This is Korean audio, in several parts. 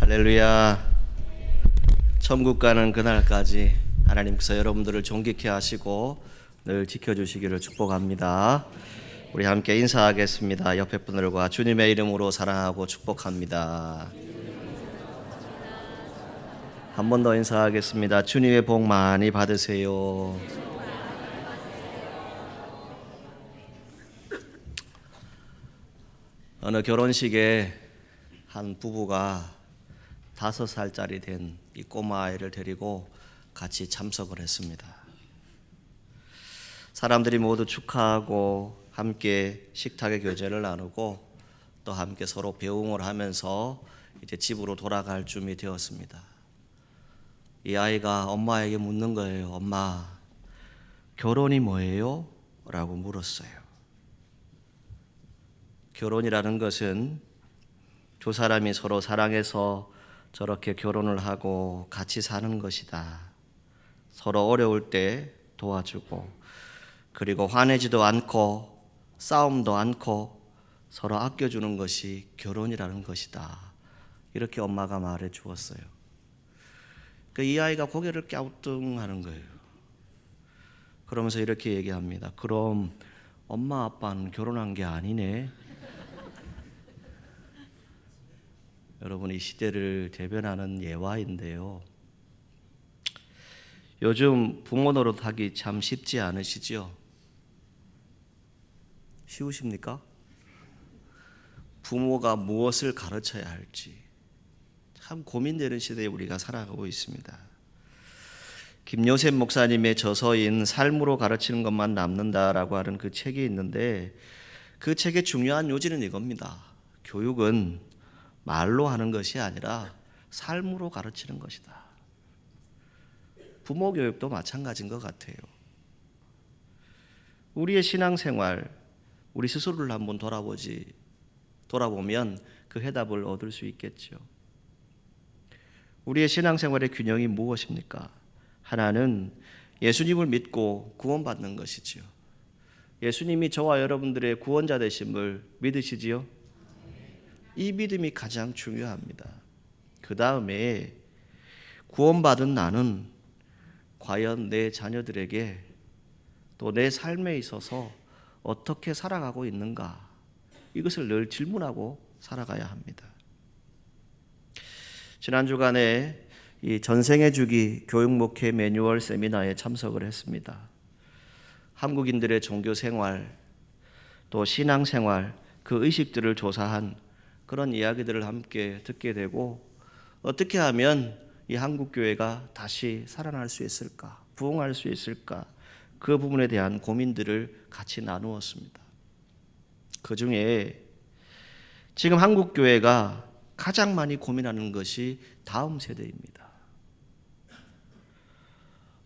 할렐루야. 천국 가는 그날까지 하나님께서 여러분들을 존귀케 하시고 늘 지켜주시기를 축복합니다. 우리 함께 인사하겠습니다. 옆에 분들과 주님의 이름으로 사랑하고 축복합니다. 한 번 더 인사하겠습니다. 주님의 복 많이 받으세요. 어느 결혼식에 한 부부가 5살짜리 된 이 꼬마 아이를 데리고 같이 참석을 했습니다. 사람들이 모두 축하하고 함께 식탁의 교제를 나누고 또 함께 서로 배웅을 하면서 이제 집으로 돌아갈 쯤이 되었습니다. 이 아이가 엄마에게 묻는 거예요. 엄마, 결혼이 뭐예요? 라고 물었어요. 결혼이라는 것은 두 사람이 서로 사랑해서 저렇게 결혼을 하고 같이 사는 것이다. 서로 어려울 때 도와주고, 그리고 화내지도 않고 싸움도 않고 서로 아껴주는 것이 결혼이라는 것이다. 이렇게 엄마가 말해 주었어요. 이 아이가 고개를 갸우뚱하는 거예요. 그러면서 이렇게 얘기합니다. 그럼 엄마 아빠는 결혼한 게 아니네. 여러분, 이 시대를 대변하는 예화인데요. 요즘 부모 노릇하기 참 쉽지 않으시죠? 쉬우십니까? 부모가 무엇을 가르쳐야 할지 참 고민되는 시대에 우리가 살아가고 있습니다. 김요셉 목사님의 저서인 삶으로 가르치는 것만 남는다라고 하는 그 책이 있는데, 그 책의 중요한 요지는 이겁니다. 교육은 말로 하는 것이 아니라 삶으로 가르치는 것이다. 부모 교육도 마찬가지인 것 같아요. 우리의 신앙생활, 우리 스스로를 한번 돌아보면 그 해답을 얻을 수 있겠죠. 우리의 신앙생활의 균형이 무엇입니까? 하나는 예수님을 믿고 구원받는 것이지요. 예수님이 저와 여러분들의 구원자 되심을 믿으시지요? 이 믿음이 가장 중요합니다. 그 다음에 구원받은 나는 과연 내 자녀들에게 또 내 삶에 있어서 어떻게 살아가고 있는가, 이것을 늘 질문하고 살아가야 합니다. 지난 주간에 이 전생애 주기 교육목회 매뉴얼 세미나에 참석을 했습니다. 한국인들의 종교 생활 또 신앙 생활, 그 의식들을 조사한 그런 이야기들을 함께 듣게 되고, 어떻게 하면 이 한국교회가 다시 살아날 수 있을까, 부흥할 수 있을까, 그 부분에 대한 고민들을 같이 나누었습니다. 그 중에 지금 한국교회가 가장 많이 고민하는 것이 다음 세대입니다.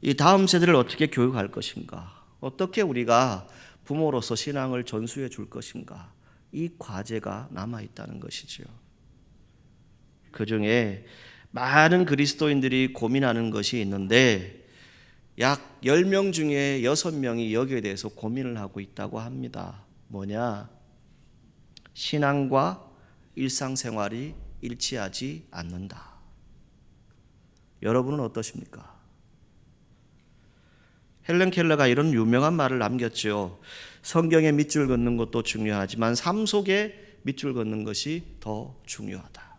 이 다음 세대를 어떻게 교육할 것인가, 어떻게 우리가 부모로서 신앙을 전수해 줄 것인가, 이 과제가 남아있다는 것이지요. 그 중에 많은 그리스도인들이 고민하는 것이 있는데, 약 10명 중에 6명이 여기에 대해서 고민을 하고 있다고 합니다. 뭐냐? 신앙과 일상생활이 일치하지 않는다. 여러분은 어떠십니까? 헬렌 켈러가 이런 유명한 말을 남겼죠. 성경에 밑줄 긋는 것도 중요하지만 삶 속에 밑줄 긋는 것이 더 중요하다.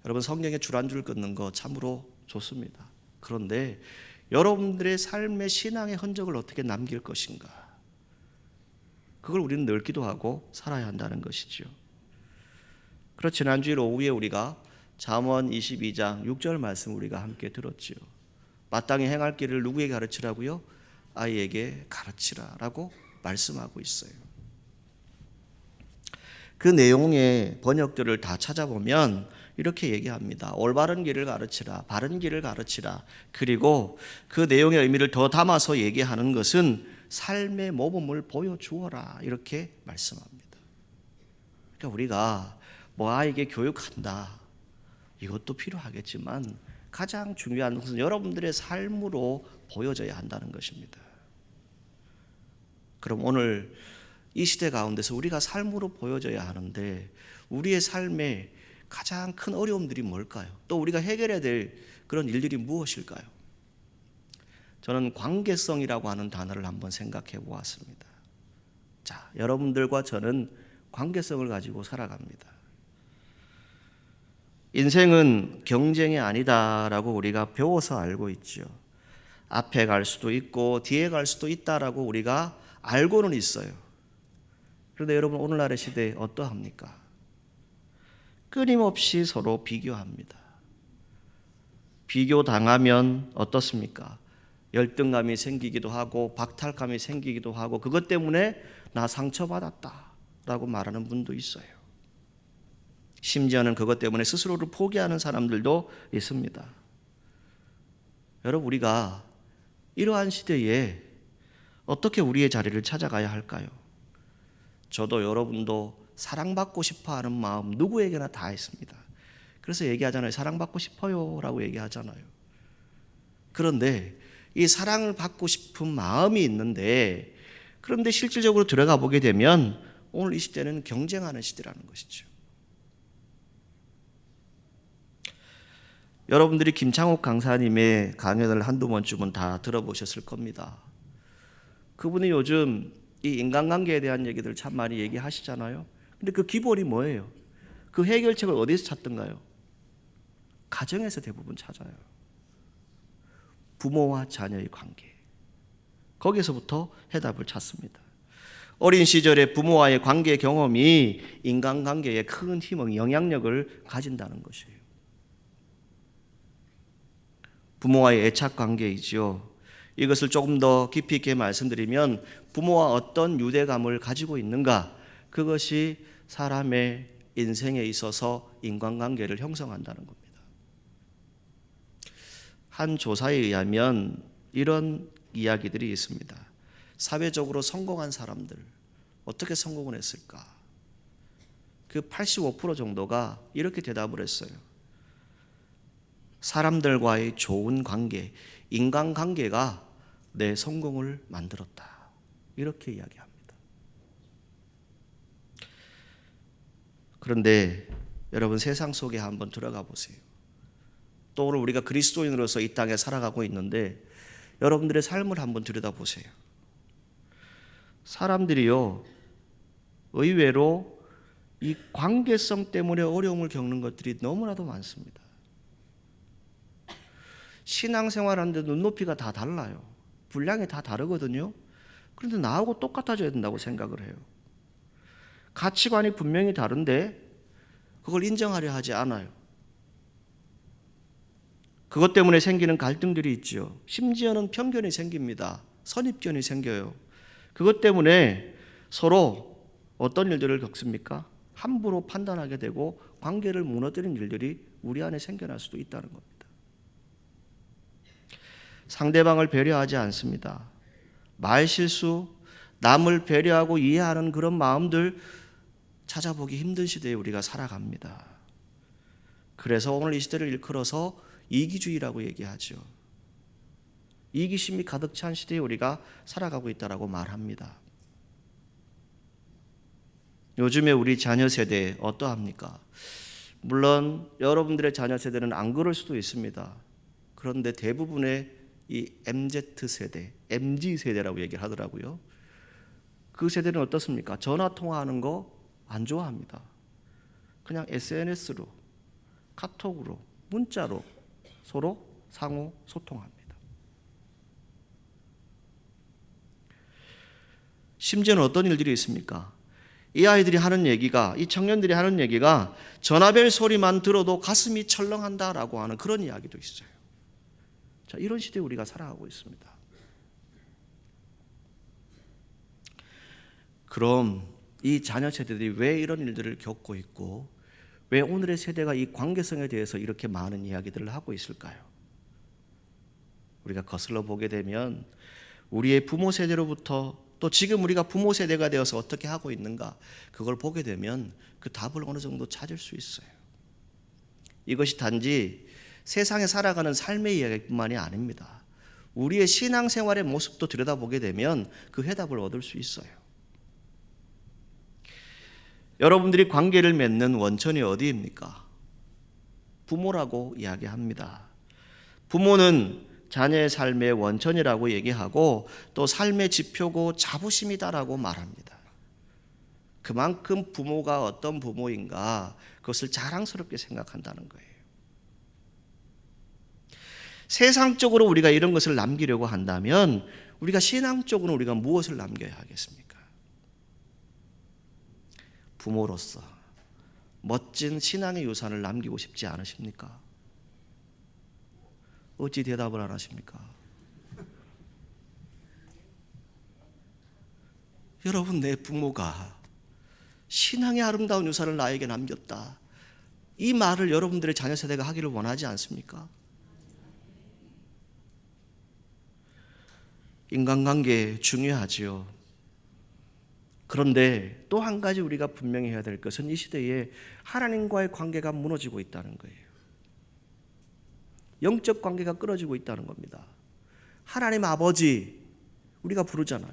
여러분, 성경에 줄 한 줄 긋는 거 참으로 좋습니다. 그런데 여러분들의 삶의 신앙의 흔적을 어떻게 남길 것인가, 그걸 우리는 늘 기도하고 살아야 한다는 것이죠. 그래서 지난주일 오후에 우리가 잠언 22장 6절 말씀 우리가 함께 들었죠. 마땅히 행할 길을 누구에게 가르치라고요? 아이에게 가르치라라고 말씀하고 있어요. 그 내용의 번역들을 다 찾아보면 이렇게 얘기합니다. 올바른 길을 가르치라, 바른 길을 가르치라. 그리고 그 내용의 의미를 더 담아서 얘기하는 것은 삶의 모범을 보여주어라, 이렇게 말씀합니다. 그러니까 우리가 아이에게 교육한다, 이것도 필요하겠지만 가장 중요한 것은 여러분들의 삶으로 보여져야 한다는 것입니다. 그럼 오늘 이 시대 가운데서 우리가 삶으로 보여져야 하는데, 우리의 삶에 가장 큰 어려움들이 뭘까요? 또 우리가 해결해야 될 그런 일들이 무엇일까요? 저는 관계성이라고 하는 단어를 한번 생각해 보았습니다. 자, 여러분들과 저는 관계성을 가지고 살아갑니다. 인생은 경쟁이 아니다라고 우리가 배워서 알고 있죠. 앞에 갈 수도 있고 뒤에 갈 수도 있다라고 우리가 알고는 있어요. 그런데 여러분, 오늘날의 시대에 어떠합니까? 끊임없이 서로 비교합니다. 비교당하면 어떻습니까? 열등감이 생기기도 하고 박탈감이 생기기도 하고 그것 때문에 나 상처받았다라고 말하는 분도 있어요. 심지어는 그것 때문에 스스로를 포기하는 사람들도 있습니다. 여러분, 우리가 이러한 시대에 어떻게 우리의 자리를 찾아가야 할까요? 저도 여러분도 사랑받고 싶어하는 마음 누구에게나 다 있습니다. 그래서 얘기하잖아요. 사랑받고 싶어요 라고 얘기하잖아요. 그런데 이 사랑을 받고 싶은 마음이 있는데, 그런데 실질적으로 들어가 보게 되면 오늘 이 시대는 경쟁하는 시대라는 것이죠. 여러분들이 김창옥 강사님의 강연을 한두 번쯤은 다 들어보셨을 겁니다. 그분이 요즘 이 인간관계에 대한 얘기들 참 많이 얘기하시잖아요. 근데 그 기본이 뭐예요? 그 해결책을 어디서 찾던가요? 가정에서 대부분 찾아요. 부모와 자녀의 관계. 거기서부터 해답을 찾습니다. 어린 시절의 부모와의 관계 경험이 인간관계에 큰 힘을, 영향력을 가진다는 것이에요. 부모와의 애착 관계이지요. 이것을 조금 더 깊이 있게 말씀드리면 부모와 어떤 유대감을 가지고 있는가, 그것이 사람의 인생에 있어서 인간관계를 형성한다는 겁니다. 한 조사에 의하면 이런 이야기들이 있습니다. 사회적으로 성공한 사람들 어떻게 성공을 했을까? 그 85% 정도가 이렇게 대답을 했어요. 사람들과의 좋은 관계, 인간관계가 내 성공을 만들었다. 이렇게 이야기합니다. 그런데 여러분, 세상 속에 한번 들어가 보세요. 또 오늘 우리가 그리스도인으로서 이 땅에 살아가고 있는데 여러분들의 삶을 한번 들여다보세요. 사람들이요, 의외로 이 관계성 때문에 어려움을 겪는 것들이 너무나도 많습니다. 신앙생활하는데 눈높이가 다 달라요. 분량이 다 다르거든요. 그런데 나하고 똑같아져야 된다고 생각을 해요. 가치관이 분명히 다른데 그걸 인정하려 하지 않아요. 그것 때문에 생기는 갈등들이 있죠. 심지어는 편견이 생깁니다. 선입견이 생겨요. 그것 때문에 서로 어떤 일들을 겪습니까? 함부로 판단하게 되고 관계를 무너뜨리는 일들이 우리 안에 생겨날 수도 있다는 겁니다. 상대방을 배려하지 않습니다. 말실수, 남을 배려하고 이해하는 그런 마음들 찾아보기 힘든 시대에 우리가 살아갑니다. 그래서 오늘 이 시대를 일컬어서 이기주의라고 얘기하죠. 이기심이 가득 찬 시대에 우리가 살아가고 있다라고 말합니다. 요즘에 우리 자녀 세대 어떠합니까? 물론 여러분들의 자녀 세대는 안 그럴 수도 있습니다. 그런데 대부분의 이 MZ세대, MZ세대라고 얘기를 하더라고요. 그 세대는 어떻습니까? 전화 통화하는 거 안 좋아합니다. 그냥 SNS로, 카톡으로, 문자로 서로 상호 소통합니다. 심지어는 어떤 일들이 있습니까? 이 아이들이 하는 얘기가, 이 청년들이 하는 얘기가 전화벨 소리만 들어도 가슴이 철렁한다라고 하는 그런 이야기도 있어요. 자, 이런 시대에 우리가 살아가고 있습니다. 그럼 이 자녀 세대들이 왜 이런 일들을 겪고 있고 왜 오늘의 세대가 이 관계성에 대해서 이렇게 많은 이야기들을 하고 있을까요? 우리가 거슬러 보게 되면 우리의 부모 세대로부터 또 지금 우리가 부모 세대가 되어서 어떻게 하고 있는가, 그걸 보게 되면 그 답을 어느 정도 찾을 수 있어요. 이것이 단지 세상에 살아가는 삶의 이야기뿐만이 아닙니다. 우리의 신앙생활의 모습도 들여다보게 되면 그 해답을 얻을 수 있어요. 여러분들이 관계를 맺는 원천이 어디입니까? 부모라고 이야기합니다. 부모는 자녀의 삶의 원천이라고 얘기하고 또 삶의 지표고 자부심이다라고 말합니다. 그만큼 부모가 어떤 부모인가 그것을 자랑스럽게 생각한다는 거예요. 세상적으로 우리가 이런 것을 남기려고 한다면 우리가 신앙적으로 우리가 무엇을 남겨야 하겠습니까? 부모로서 멋진 신앙의 유산을 남기고 싶지 않으십니까? 어찌 대답을 안 하십니까? 여러분, 내 부모가 신앙의 아름다운 유산을 나에게 남겼다. 이 말을 여러분들의 자녀 세대가 하기를 원하지 않습니까? 인간관계 중요하지요. 그런데 또 한 가지 우리가 분명히 해야 될 것은 이 시대에 하나님과의 관계가 무너지고 있다는 거예요. 영적 관계가 끊어지고 있다는 겁니다. 하나님 아버지 우리가 부르잖아요.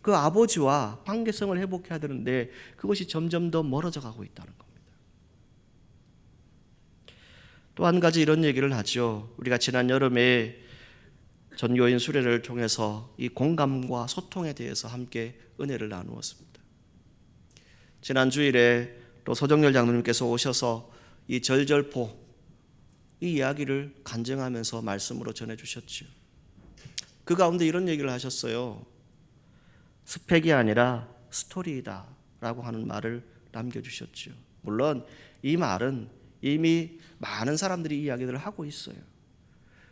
그 아버지와 관계성을 회복해야 되는데 그것이 점점 더 멀어져 가고 있다는 겁니다. 또 한 가지 이런 얘기를 하죠. 우리가 지난 여름에 전교인 수련회를 통해서 이 공감과 소통에 대해서 함께 은혜를 나누었습니다. 지난 주일에 또 서정열 장로님께서 오셔서 이 절절포 이 이야기를 간증하면서 말씀으로 전해주셨죠. 그 가운데 이런 얘기를 하셨어요. 스펙이 아니라 스토리이다 라고 하는 말을 남겨주셨죠. 물론 이 말은 이미 많은 사람들이 이 이야기들을 하고 있어요.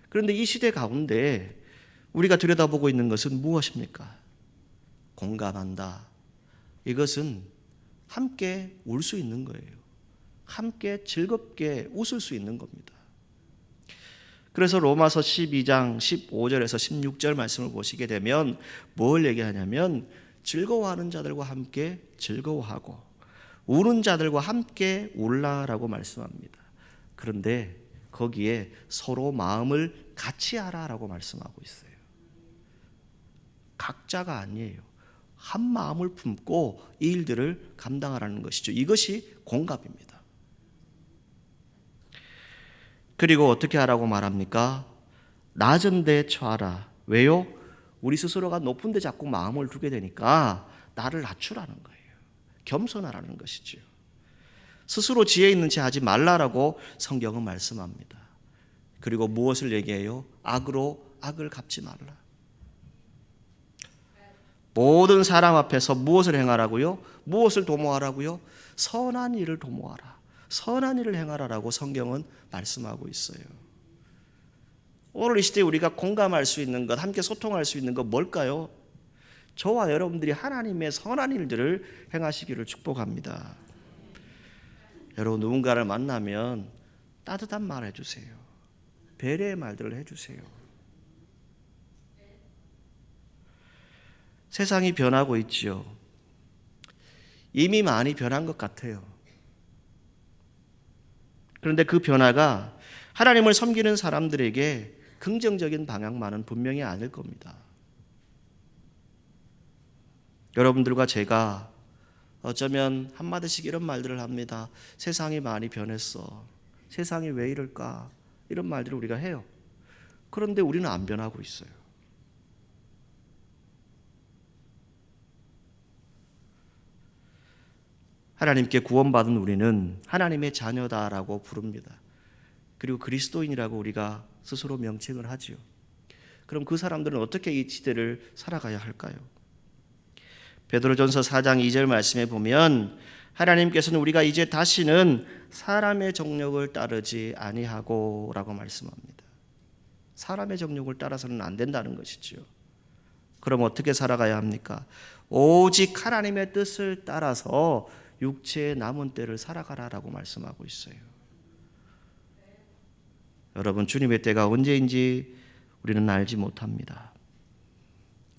그런데 이 시대 가운데 우리가 들여다보고 있는 것은 무엇입니까? 공감한다. 이것은 함께 울 수 있는 거예요. 함께 즐겁게 웃을 수 있는 겁니다. 그래서 로마서 12장 15절에서 16절 말씀을 보시게 되면 뭘 얘기하냐면 즐거워하는 자들과 함께 즐거워하고 우는 자들과 함께 울라라고 말씀합니다. 그런데 거기에 서로 마음을 같이 하라라고 말씀하고 있어요. 각자가 아니에요. 한 마음을 품고 이 일들을 감당하라는 것이죠. 이것이 공감입니다. 그리고 어떻게 하라고 말합니까? 낮은 데 처하라. 왜요? 우리 스스로가 높은 데 자꾸 마음을 두게 되니까 나를 낮추라는 거예요. 겸손하라는 것이죠. 스스로 지혜 있는 채 하지 말라라고 성경은 말씀합니다. 그리고 무엇을 얘기해요? 악으로 악을 갚지 말라. 모든 사람 앞에서 무엇을 행하라고요? 무엇을 도모하라고요? 선한 일을 도모하라. 선한 일을 행하라라고 성경은 말씀하고 있어요. 오늘 이 시대에 우리가 공감할 수 있는 것, 함께 소통할 수 있는 것 뭘까요? 저와 여러분들이 하나님의 선한 일들을 행하시기를 축복합니다. 여러분, 누군가를 만나면 따뜻한 말 해주세요. 배려의 말들을 해주세요. 세상이 변하고 있지요. 이미 많이 변한 것 같아요. 그런데 그 변화가 하나님을 섬기는 사람들에게 긍정적인 방향만은 분명히 아닐 겁니다. 여러분들과 제가 어쩌면 한마디씩 이런 말들을 합니다. 세상이 많이 변했어. 세상이 왜 이럴까? 이런 말들을 우리가 해요. 그런데 우리는 안 변하고 있어요. 하나님께 구원받은 우리는 하나님의 자녀다라고 부릅니다. 그리고 그리스도인이라고 우리가 스스로 명칭을 하지요. 그럼 그 사람들은 어떻게 이 시대를 살아가야 할까요? 베드로전서 4장 2절 말씀에 보면 하나님께서는 우리가 이제 다시는 사람의 정욕을 따르지 아니하고 라고 말씀합니다. 사람의 정욕을 따라서는 안 된다는 것이죠. 그럼 어떻게 살아가야 합니까? 오직 하나님의 뜻을 따라서 육체의 남은 때를 살아가라라고 말씀하고 있어요. 여러분, 주님의 때가 언제인지 우리는 알지 못합니다.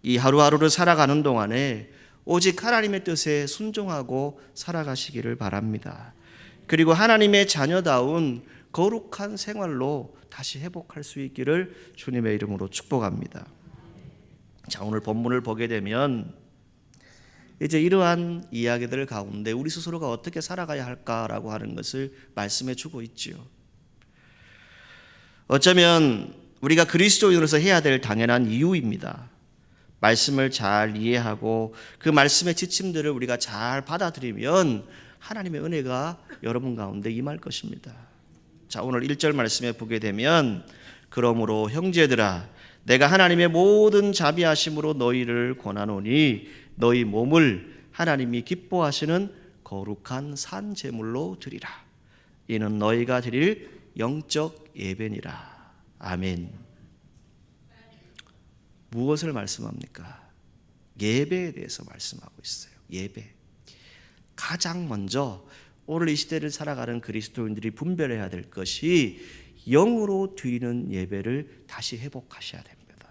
이 하루하루를 살아가는 동안에 오직 하나님의 뜻에 순종하고 살아가시기를 바랍니다. 그리고 하나님의 자녀다운 거룩한 생활로 다시 회복할 수 있기를 주님의 이름으로 축복합니다. 자, 오늘 본문을 보게 되면 이제 이러한 이야기들 가운데 우리 스스로가 어떻게 살아가야 할까라고 하는 것을 말씀해 주고 있지요. 어쩌면 우리가 그리스도인으로서 해야 될 당연한 이유입니다. 말씀을 잘 이해하고 그 말씀의 지침들을 우리가 잘 받아들이면 하나님의 은혜가 여러분 가운데 임할 것입니다. 자, 오늘 1절 말씀에 보게 되면 그러므로 형제들아 내가 하나님의 모든 자비하심으로 너희를 권하노니 너희 몸을 하나님이 기뻐하시는 거룩한 산 제물로 드리라. 이는 너희가 드릴 영적 예배니라. 아멘. 무엇을 말씀합니까? 예배에 대해서 말씀하고 있어요. 예배. 가장 먼저 오늘 이 시대를 살아가는 그리스도인들이 분별해야 될 것이 영으로 드리는 예배를 다시 회복하셔야 됩니다.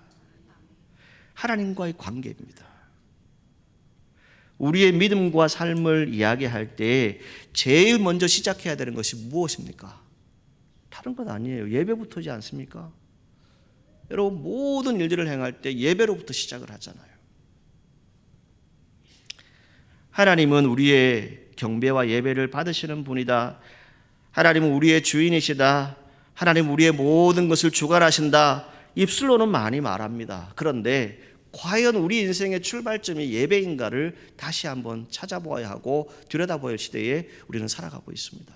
하나님과의 관계입니다. 우리의 믿음과 삶을 이야기할 때 제일 먼저 시작해야 되는 것이 무엇입니까? 다른 건 아니에요. 예배부터지 않습니까? 여러분 모든 일들을 행할 때 예배로부터 시작을 하잖아요. 하나님은 우리의 경배와 예배를 받으시는 분이다. 하나님은 우리의 주인이시다. 하나님은 우리의 모든 것을 주관하신다. 입술로는 많이 말합니다. 그런데 과연 우리 인생의 출발점이 예배인가를 다시 한번 찾아보아야 하고 들여다볼 시대에 우리는 살아가고 있습니다.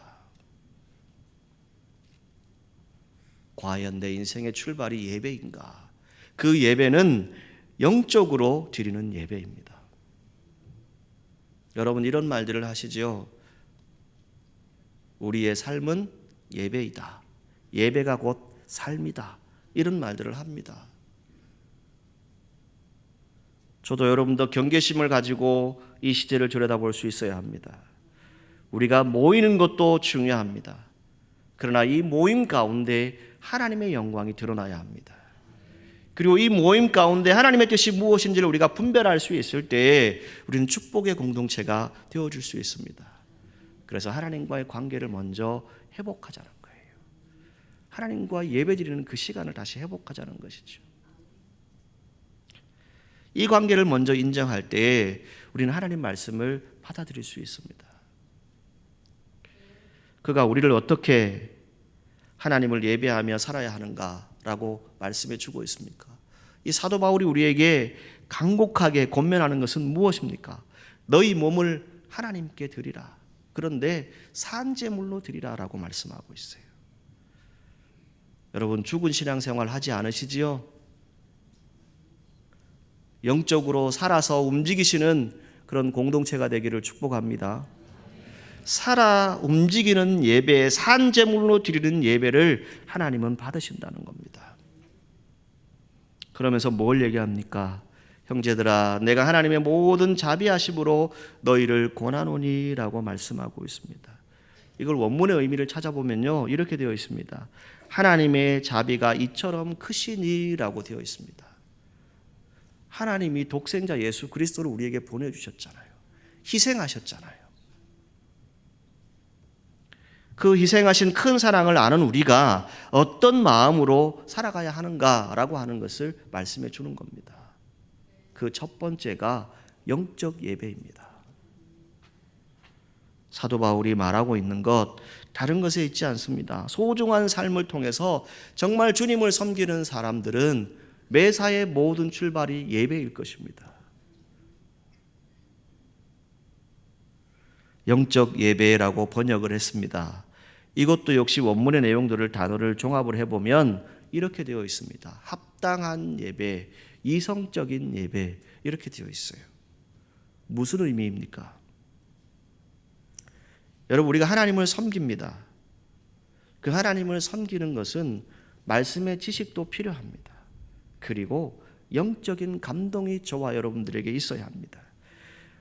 과연 내 인생의 출발이 예배인가? 그 예배는 영적으로 드리는 예배입니다. 여러분 이런 말들을 하시죠. 우리의 삶은 예배이다. 예배가 곧 삶이다. 이런 말들을 합니다. 저도 여러분도 경계심을 가지고 이 시대를 들여다볼 수 있어야 합니다. 우리가 모이는 것도 중요합니다. 그러나 이 모임 가운데 하나님의 영광이 드러나야 합니다. 그리고 이 모임 가운데 하나님의 뜻이 무엇인지를 우리가 분별할 수 있을 때 우리는 축복의 공동체가 되어줄 수 있습니다. 그래서 하나님과의 관계를 먼저 회복하자는 거예요. 하나님과 예배드리는 그 시간을 다시 회복하자는 것이죠. 이 관계를 먼저 인정할 때 우리는 하나님 말씀을 받아들일 수 있습니다. 그가 우리를 어떻게 하나님을 예배하며 살아야 하는가라고 말씀해 주고 있습니까? 이 사도 바울이 우리에게 간곡하게 권면하는 것은 무엇입니까? 너희 몸을 하나님께 드리라. 그런데 산제물로 드리라라고 말씀하고 있어요. 여러분 죽은 신앙생활 하지 않으시지요? 영적으로 살아서 움직이시는 그런 공동체가 되기를 축복합니다. 살아 움직이는 예배, 산제물로 드리는 예배를 하나님은 받으신다는 겁니다. 그러면서 뭘 얘기합니까? 형제들아 내가 하나님의 모든 자비하심으로 너희를 권하노니 라고 말씀하고 있습니다. 이걸 원문의 의미를 찾아보면요 이렇게 되어 있습니다. 하나님의 자비가 이처럼 크시니 라고 되어 있습니다. 하나님이 독생자 예수 그리스도를 우리에게 보내주셨잖아요. 희생하셨잖아요. 그 희생하신 큰 사랑을 아는 우리가 어떤 마음으로 살아가야 하는가라고 하는 것을 말씀해 주는 겁니다. 그 첫 번째가 영적 예배입니다. 사도 바울이 말하고 있는 것 다른 것에 있지 않습니다. 소중한 삶을 통해서 정말 주님을 섬기는 사람들은 매사의 모든 출발이 예배일 것입니다. 영적 예배라고 번역을 했습니다. 이것도 역시 원문의 내용들을 단어를 종합을 해보면 이렇게 되어 있습니다. 합당한 예배, 이성적인 예배 이렇게 되어 있어요. 무슨 의미입니까? 여러분 우리가 하나님을 섬깁니다. 그 하나님을 섬기는 것은 말씀의 지식도 필요합니다. 그리고 영적인 감동이 저와 여러분들에게 있어야 합니다.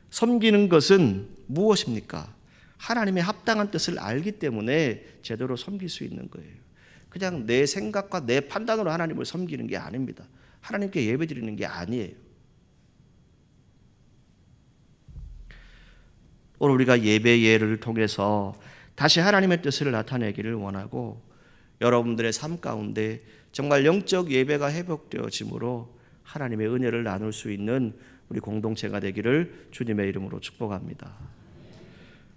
섬기는 것은 무엇입니까? 하나님의 합당한 뜻을 알기 때문에 제대로 섬길 수 있는 거예요. 그냥 내 생각과 내 판단으로 하나님을 섬기는 게 아닙니다. 하나님께 예배드리는 게 아니에요. 오늘 우리가 예배 예를 통해서 다시 하나님의 뜻을 나타내기를 원하고 여러분들의 삶 가운데 정말 영적 예배가 회복되어짐으로 하나님의 은혜를 나눌 수 있는 우리 공동체가 되기를 주님의 이름으로 축복합니다.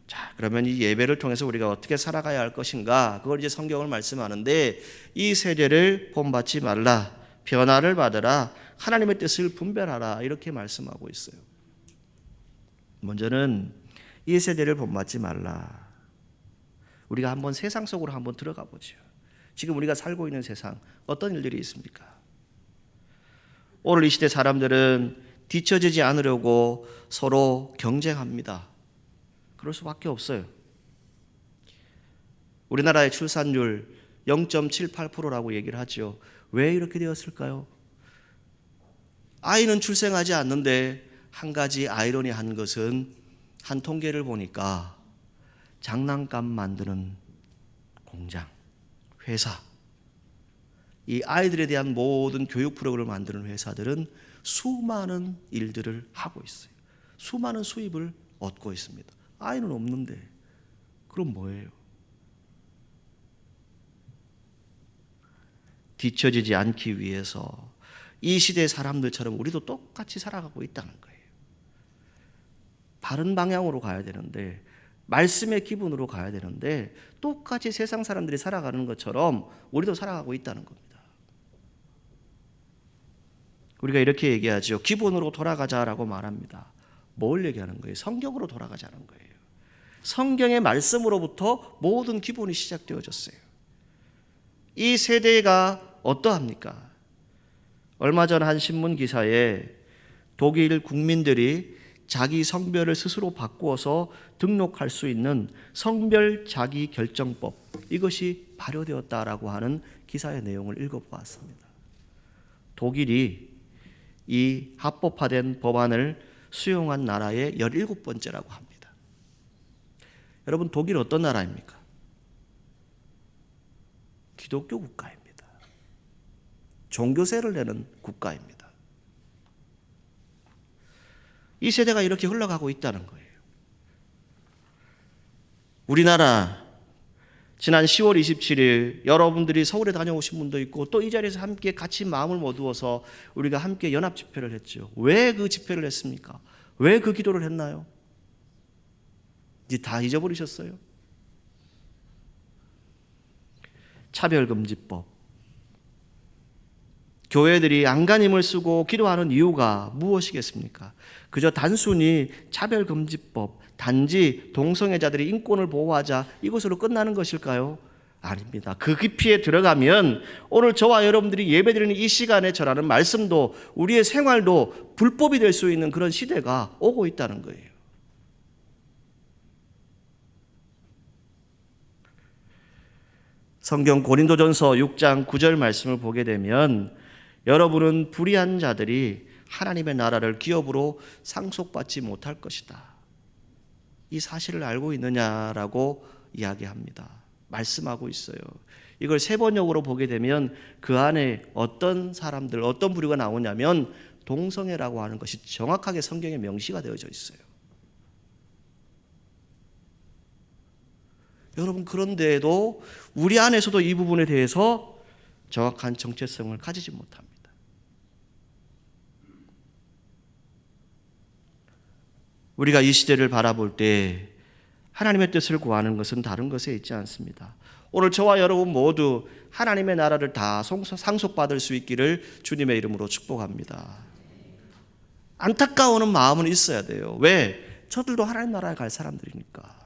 자, 그러면 이 예배를 통해서 우리가 어떻게 살아가야 할 것인가? 그걸 이제 성경을 말씀하는데, 이 세대를 본받지 말라, 변화를 받으라, 하나님의 뜻을 분별하라, 이렇게 말씀하고 있어요. 먼저는 이 세대를 본받지 말라. 우리가 한번 세상 속으로 한번 들어가 보죠. 지금 우리가 살고 있는 세상 어떤 일들이 있습니까? 오늘 이 시대 사람들은 뒤처지지 않으려고 서로 경쟁합니다. 그럴 수밖에 없어요. 우리나라의 출산율 0.78%라고 얘기를 하죠. 왜 이렇게 되었을까요? 아이는 출생하지 않는데, 한 가지 아이러니한 것은 한 통계를 보니까 장난감 만드는 공장, 회사, 이 아이들에 대한 모든 교육 프로그램을 만드는 회사들은 수많은 일들을 하고 있어요. 수많은 수입을 얻고 있습니다. 아이는 없는데 그럼 뭐예요? 뒤처지지 않기 위해서 이 시대 사람들처럼 우리도 똑같이 살아가고 있다는 거예요. 바른 방향으로 가야 되는데, 말씀의 기분으로 가야 되는데, 똑같이 세상 사람들이 살아가는 것처럼 우리도 살아가고 있다는 겁니다. 우리가 이렇게 얘기하죠. 기본으로 돌아가자라고 말합니다. 뭘 얘기하는 거예요? 성경으로 돌아가자는 거예요. 성경의 말씀으로부터 모든 기본이 시작되어졌어요. 이 세대가 어떠합니까? 얼마 전 한 신문 기사에 독일 국민들이 자기 성별을 스스로 바꾸어서 등록할 수 있는 성별 자기 결정법, 이것이 발효되었다라고 하는 기사의 내용을 읽어보았습니다. 독일이 이 합법화된 법안을 수용한 나라의 17번째라고 합니다. 여러분, 독일 어떤 나라입니까? 기독교 국가입니다. 종교세를 내는 국가입니다. 이 세대가 이렇게 흘러가고 있다는 거예요. 우리나라 지난 10월 27일 여러분들이 서울에 다녀오신 분도 있고, 또 이 자리에서 함께 같이 마음을 모두어서 우리가 함께 연합 집회를 했죠. 왜 그 집회를 했습니까? 왜 그 기도를 했나요? 이제 다 잊어버리셨어요? 차별금지법. 교회들이 안간힘을 쓰고 기도하는 이유가 무엇이겠습니까? 그저 단순히 차별금지법, 단지 동성애자들이 인권을 보호하자, 이것으로 끝나는 것일까요? 아닙니다. 그 깊이에 들어가면 오늘 저와 여러분들이 예배드리는 이 시간에 전하는 말씀도, 우리의 생활도 불법이 될 수 있는 그런 시대가 오고 있다는 거예요. 성경 고린도전서 6장 9절 말씀을 보게 되면, 여러분은 불의한 자들이 하나님의 나라를 기업으로 상속받지 못할 것이다, 이 사실을 알고 있느냐라고 이야기합니다. 말씀하고 있어요. 이걸 세번역으로 보게 되면 그 안에 어떤 사람들, 어떤 부류가 나오냐면 동성애라고 하는 것이 정확하게 성경에 명시가 되어져 있어요. 여러분, 그런데도 우리 안에서도 이 부분에 대해서 정확한 정체성을 가지지 못합니다. 우리가 이 시대를 바라볼 때 하나님의 뜻을 구하는 것은 다른 것에 있지 않습니다. 오늘 저와 여러분 모두 하나님의 나라를 다 상속받을 수 있기를 주님의 이름으로 축복합니다. 안타까워하는 마음은 있어야 돼요. 왜? 저들도 하나님 나라에 갈 사람들이니까.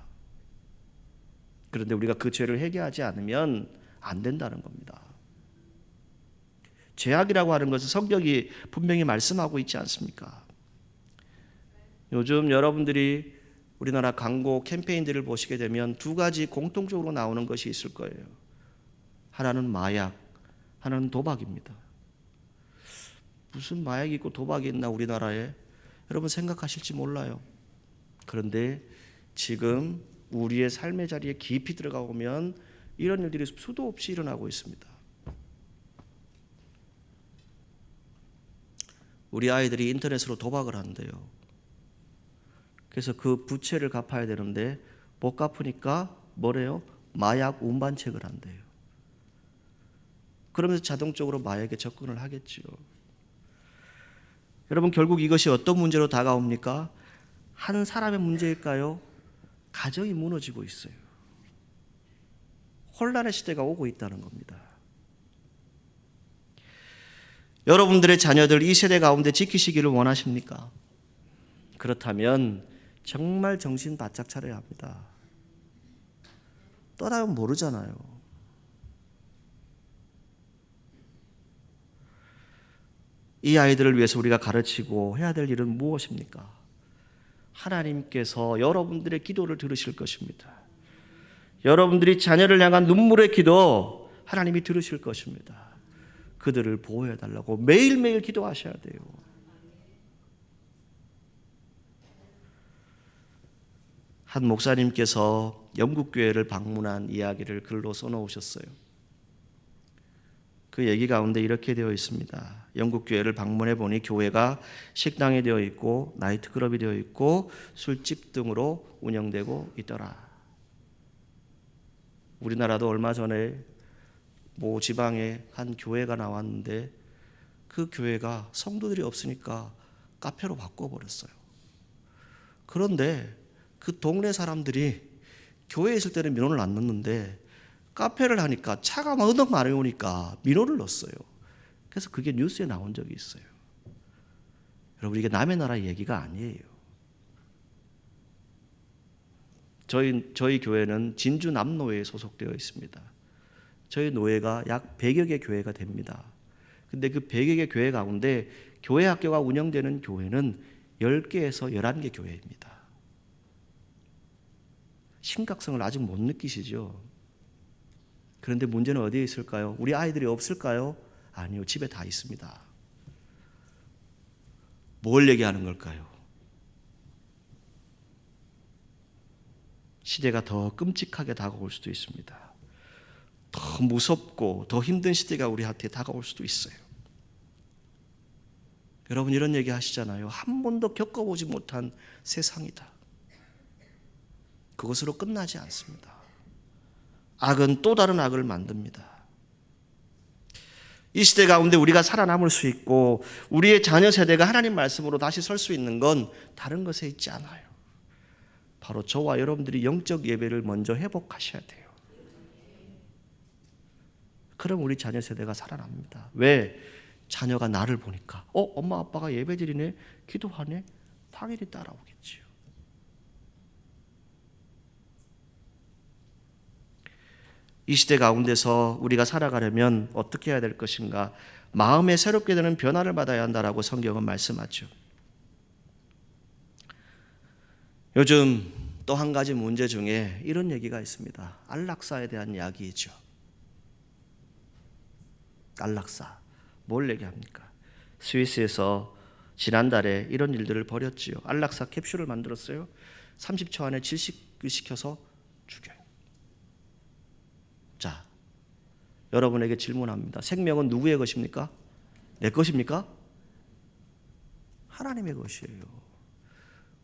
그런데 우리가 그 죄를 회개하지 않으면 안 된다는 겁니다. 죄악이라고 하는 것은 성경이 분명히 말씀하고 있지 않습니까? 요즘 여러분들이 우리나라 광고 캠페인들을 보시게 되면 두 가지 공통적으로 나오는 것이 있을 거예요. 하나는 마약, 하나는 도박입니다. 무슨 마약이 있고 도박이 있나 우리나라에? 여러분 생각하실지 몰라요. 그런데 지금 우리의 삶의 자리에 깊이 들어가 보면 이런 일들이 수도 없이 일어나고 있습니다. 우리 아이들이 인터넷으로 도박을 한대요. 그래서 그 부채를 갚아야 되는데 못 갚으니까 뭐래요? 마약 운반책을 한대요. 그러면서 자동적으로 마약에 접근을 하겠죠. 여러분, 결국 이것이 어떤 문제로 다가옵니까? 한 사람의 문제일까요? 가정이 무너지고 있어요. 혼란의 시대가 오고 있다는 겁니다. 여러분들의 자녀들 이 세대 가운데 지키시기를 원하십니까? 그렇다면 정말 정신 바짝 차려야 합니다. 떠나면 모르잖아요. 이 아이들을 위해서 우리가 가르치고 해야 될 일은 무엇입니까? 하나님께서 여러분들의 기도를 들으실 것입니다. 여러분들이 자녀를 향한 눈물의 기도 하나님이 들으실 것입니다. 그들을 보호해달라고 매일매일 기도하셔야 돼요. 한 목사님께서 영국 교회를 방문한 이야기를 글로 써놓으셨어요. 그 얘기 가운데 이렇게 되어 있습니다. 영국 교회를 방문해 보니 교회가 식당이 되어 있고 나이트클럽이 되어 있고 술집 등으로 운영되고 있더라. 우리나라도 얼마 전에 모 지방에 한 교회가 나왔는데 그 교회가 성도들이 없으니까 카페로 바꿔버렸어요. 그런데 그 동네 사람들이 교회에 있을 때는 민원을 안 넣는데 카페를 하니까 차가 워낙 많이 오니까 민원을 넣었어요. 그래서 그게 뉴스에 나온 적이 있어요. 여러분, 이게 남의 나라 얘기가 아니에요. 저희 교회는 진주 남노회에 소속되어 있습니다. 저희 노회가 약 100여 개 교회가 됩니다. 근데 그 100여 개 교회 가운데 교회 학교가 운영되는 교회는 10개에서 11개 교회입니다. 심각성을 아직 못 느끼시죠? 그런데 문제는 어디에 있을까요? 우리 아이들이 없을까요? 아니요, 집에 다 있습니다. 뭘 얘기하는 걸까요? 시대가 더 끔찍하게 다가올 수도 있습니다. 더 무섭고 더 힘든 시대가 우리한테 다가올 수도 있어요. 여러분, 이런 얘기 하시잖아요. 한 번도 겪어보지 못한 세상이다. 그것으로 끝나지 않습니다. 악은 또 다른 악을 만듭니다. 이 시대 가운데 우리가 살아남을 수 있고 우리의 자녀 세대가 하나님 말씀으로 다시 설 수 있는 건 다른 것에 있지 않아요. 바로 저와 여러분들이 영적 예배를 먼저 회복하셔야 돼요. 그럼 우리 자녀 세대가 살아납니다. 왜? 자녀가 나를 보니까 엄마 아빠가 예배드리네, 기도하네, 당연히 따라오겠지요. 이 시대 가운데서 우리가 살아가려면 어떻게 해야 될 것인가? 마음에 새롭게 되는 변화를 받아야 한다라고 성경은 말씀하죠. 요즘 또 한 가지 문제 중에 이런 얘기가 있습니다. 안락사에 대한 이야기이죠. 안락사. 뭘 얘기합니까? 스위스에서 지난달에 이런 일들을 벌였지요. 안락사 캡슐을 만들었어요. 30초 안에 질식을 시켜서 죽여요. 자, 여러분에게 질문합니다. 생명은 누구의 것입니까? 내 것입니까? 하나님의 것이에요.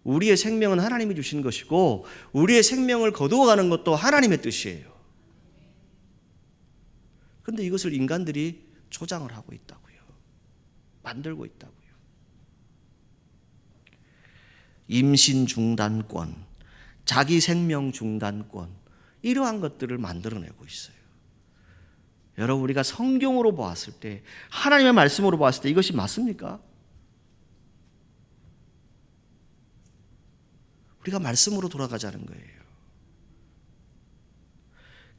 우리의 생명은 하나님이 주신 것이고 우리의 생명을 거두어가는 것도 하나님의 뜻이에요. 그런데 이것을 인간들이 조장을 하고 있다고요. 만들고 있다고요. 임신 중단권, 자기 생명 중단권, 이러한 것들을 만들어내고 있어요. 여러분, 우리가 성경으로 보았을 때, 하나님의 말씀으로 보았을 때 이것이 맞습니까? 우리가 말씀으로 돌아가자는 거예요.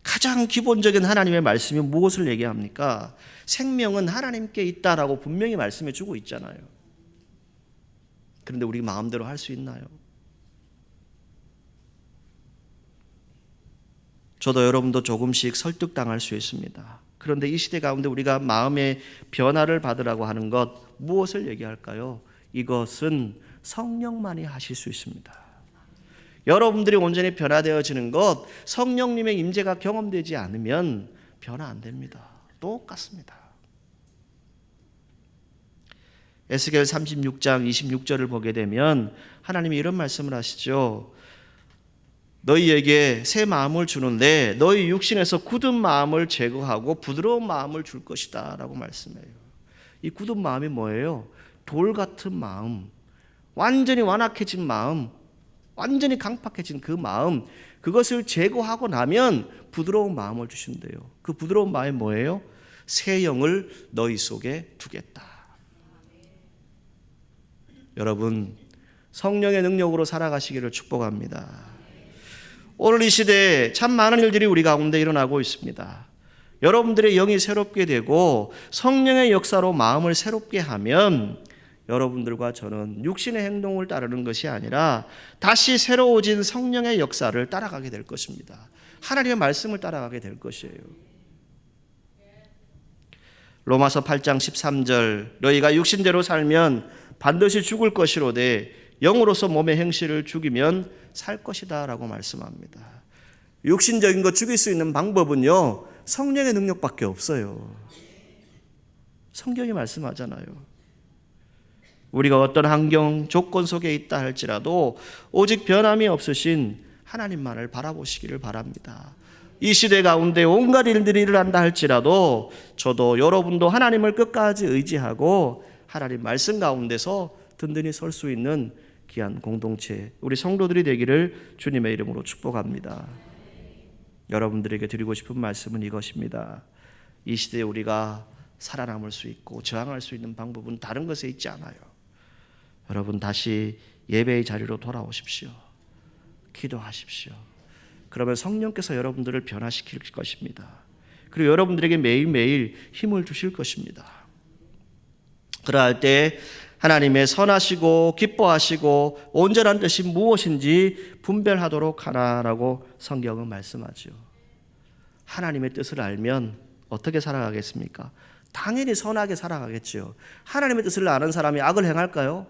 가장 기본적인 하나님의 말씀이 무엇을 얘기합니까? 생명은 하나님께 있다라고 분명히 말씀해 주고 있잖아요. 그런데 우리 마음대로 할 수 있나요? 저도 여러분도 조금씩 설득당할 수 있습니다. 그런데 이 시대 가운데 우리가 마음의 변화를 받으라고 하는 것, 무엇을 얘기할까요? 이것은 성령만이 하실 수 있습니다. 여러분들이 온전히 변화되어지는 것, 성령님의 임재가 경험되지 않으면 변화 안 됩니다. 똑같습니다. 에스겔 36장 26절을 보게 되면 하나님이 이런 말씀을 하시죠. 너희에게 새 마음을 주는데 너희 육신에서 굳은 마음을 제거하고 부드러운 마음을 줄 것이다 라고 말씀해요. 이 굳은 마음이 뭐예요? 돌 같은 마음, 완전히 완악해진 마음, 완전히 강팍해진 그 마음, 그것을 제거하고 나면 부드러운 마음을 주신대요. 그 부드러운 마음이 뭐예요? 새 영을 너희 속에 두겠다. 여러분, 성령의 능력으로 살아가시기를 축복합니다. 오늘 이 시대에 참 많은 일들이 우리 가운데 일어나고 있습니다. 여러분들의 영이 새롭게 되고 성령의 역사로 마음을 새롭게 하면 여러분들과 저는 육신의 행동을 따르는 것이 아니라 다시 새로워진 성령의 역사를 따라가게 될 것입니다. 하나님의 말씀을 따라가게 될 것이에요. 로마서 8장 13절, 너희가 육신대로 살면 반드시 죽을 것이로되 영으로서 몸의 행실을 죽이면 살 것이다 라고 말씀합니다. 육신적인 거 죽일 수 있는 방법은요, 성령의 능력밖에 없어요. 성경이 말씀하잖아요. 우리가 어떤 환경, 조건 속에 있다 할지라도 오직 변함이 없으신 하나님만을 바라보시기를 바랍니다. 이 시대 가운데 온갖 일들이 일어난다 할지라도 저도 여러분도 하나님을 끝까지 의지하고 하나님 말씀 가운데서 든든히 설 수 있는 귀한 공동체, 우리 성도들이 되기를 주님의 이름으로 축복합니다. 여러분들에게 드리고 싶은 말씀은 이것입니다. 이 시대에 우리가 살아남을 수 있고 저항할 수 있는 방법은 다른 것에 있지 않아요. 여러분, 다시 예배의 자리로 돌아오십시오. 기도하십시오. 그러면 성령께서 여러분들을 변화시킬 것입니다. 그리고 여러분들에게 매일매일 힘을 주실 것입니다. 그러할 때 하나님의 선하시고 기뻐하시고 온전한 뜻이 무엇인지 분별하도록 하나라고 성경은 말씀하죠. 하나님의 뜻을 알면 어떻게 살아가겠습니까? 당연히 선하게 살아가겠죠. 하나님의 뜻을 아는 사람이 악을 행할까요?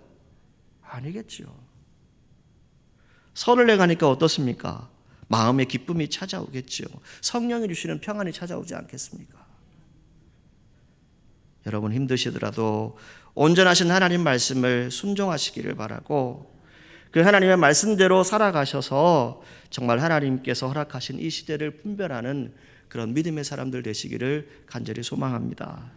아니겠죠. 선을 행하니까 어떻습니까? 마음의 기쁨이 찾아오겠죠. 성령이 주시는 평안이 찾아오지 않겠습니까? 여러분, 힘드시더라도 온전하신 하나님 말씀을 순종하시기를 바라고, 그 하나님의 말씀대로 살아가셔서 정말 하나님께서 허락하신 이 시대를 분별하는 그런 믿음의 사람들 되시기를 간절히 소망합니다.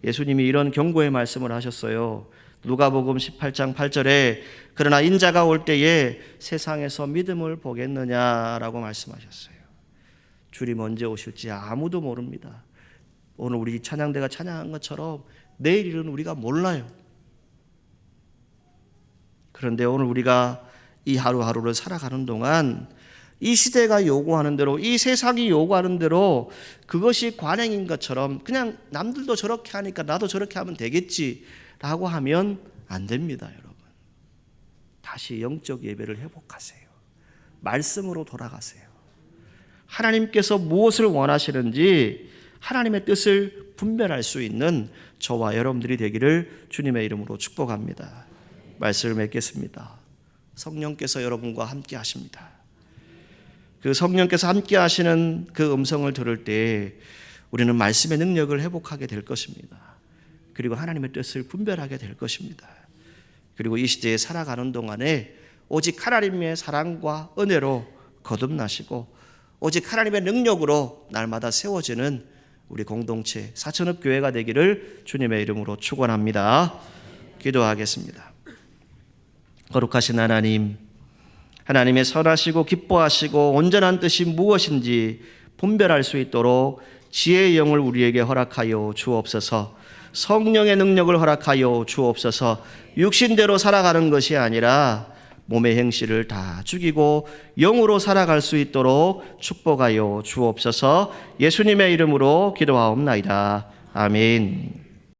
예수님이 이런 경고의 말씀을 하셨어요. 누가복음 18장 8절에 그러나 인자가 올 때에 세상에서 믿음을 보겠느냐라고 말씀하셨어요. 주님 언제 오실지 아무도 모릅니다. 오늘 우리 찬양대가 찬양한 것처럼 내일 일은 우리가 몰라요. 그런데 오늘 우리가 이 하루하루를 살아가는 동안 이 시대가 요구하는 대로, 이 세상이 요구하는 대로 그것이 관행인 것처럼 그냥 남들도 저렇게 하니까 나도 저렇게 하면 되겠지 라고 하면 안 됩니다. 여러분, 다시 영적 예배를 회복하세요. 말씀으로 돌아가세요. 하나님께서 무엇을 원하시는지 하나님의 뜻을 분별할 수 있는 저와 여러분들이 되기를 주님의 이름으로 축복합니다. 말씀을 맺겠습니다. 성령께서 여러분과 함께 하십니다. 그 성령께서 함께 하시는 그 음성을 들을 때 우리는 말씀의 능력을 회복하게 될 것입니다. 그리고 하나님의 뜻을 분별하게 될 것입니다. 그리고 이 시대에 살아가는 동안에 오직 하나님의 사랑과 은혜로 거듭나시고 오직 하나님의 능력으로 날마다 세워지는 우리 공동체 사천읍 교회가 되기를 주님의 이름으로 축원합니다. 기도하겠습니다. 거룩하신 하나님, 하나님의 선하시고 기뻐하시고 온전한 뜻이 무엇인지 분별할 수 있도록 지혜의 영을 우리에게 허락하여 주옵소서. 성령의 능력을 허락하여 주옵소서. 육신대로 살아가는 것이 아니라 몸의 행실을 다 죽이고 영으로 살아갈 수 있도록 축복하여 주옵소서. 예수님의 이름으로 기도하옵나이다. 아멘.